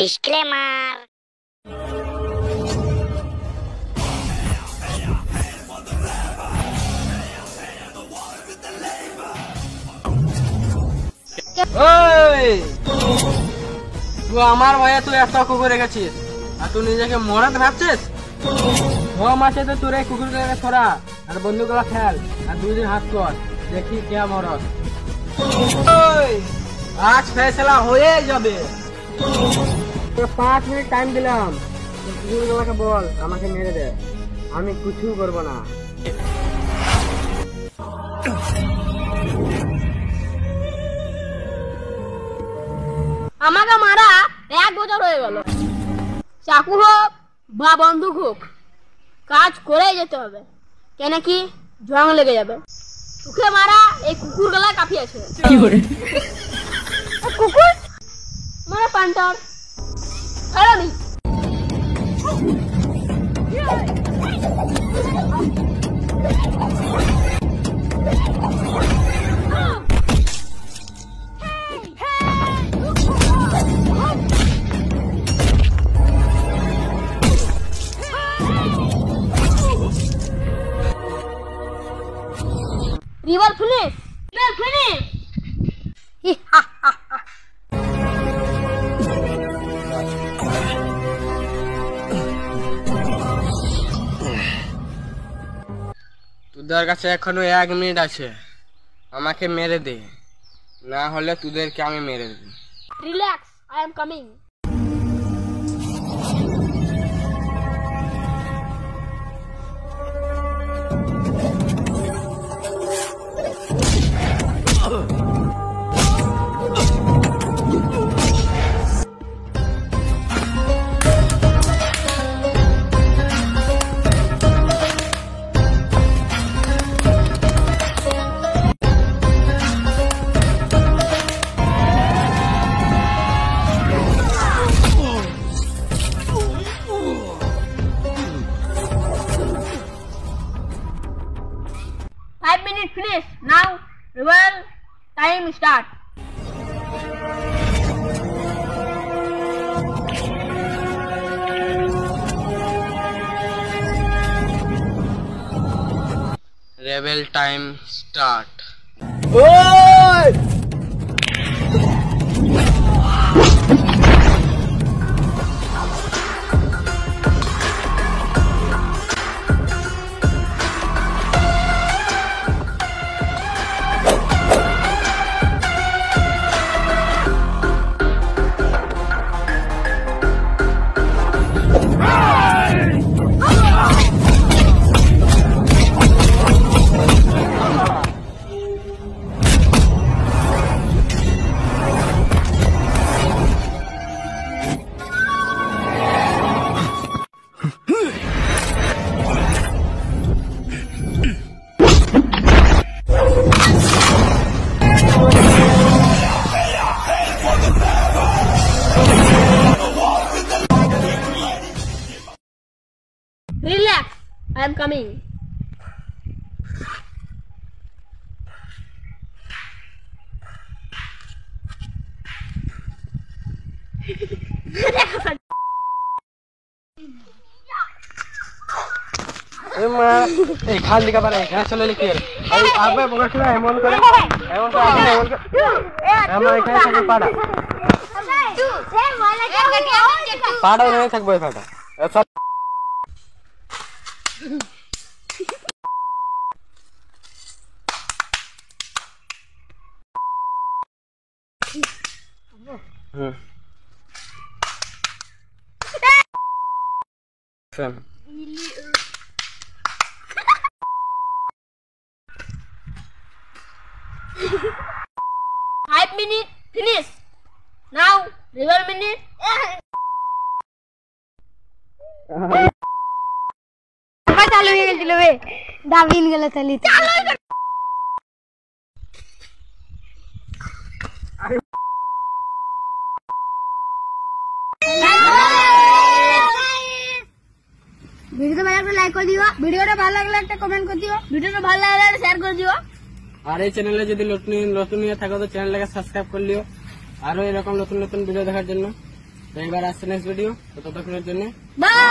Disclaimer. তুই আমার ভয়ে তুই একটা কুকুর রেখেছিস আর তুই নিজেকে মরদ ভাবছিস? মাসে তো তোর এই কুকুরগুলোকে ছড়া আর বন্ধুগুলো খেল আর 2 দিন হাত কর, দেখি কে মরদ। আজ ফেসলা হয়ে যাবে। 5 মিনিট টাইম দিলাম, কুকুরগুলোকে বল আমাকে মেরে দে, আমি কিছু করবো না। আমাকে মারা 1 বছর হয়ে গেল। চাকু হোক বা বন্দুক হোক, কাজ করেই যেতে হবে, কেন কি জং লেগে যাবে। তোকে মারা এই কুকুর গলা কাঁপিয়েছে। কুকুর মারা পান্টার ছাড়ানি। River finish! River finish! তোদের কাছে এখনো 1 মিনিট আছে, আমাকে মেরে দে, না হলে তোদেরকে আমি মেরে দেব। Relax, I am coming. Finish now. River time start. Rebel time start. Relax, I am coming. এই খাল দিকে পারে এখানে চলে লিখে এই আবে বগছলা এমন করে আমরা এখানে থেকে পাড়া পাড়া হয়ে থাকবে ফাটা সব Fem. 5 minutes finish. Now river minute. apa চালু হয়ে গেছিল বে দাবিন গেল তালি ভিডিওটা ভালো লাগলে লাইক করে দিও, ভিডিওটা ভালো লাগলে একটা কমেন্ট করে দিও, ভিডিওটা ভালো লাগলে শেয়ার করে দিও। আর এই চ্যানেলে যদি নতুন থাকো তো চ্যানেলটাকে সাবস্ক্রাইব করে লিও আরো এরকম নতুন নতুন ভিডিও দেখার জন্য। তো এবার আসছে নেক্সট ভিডিও, তো ততক্ষণের জন্য বাই।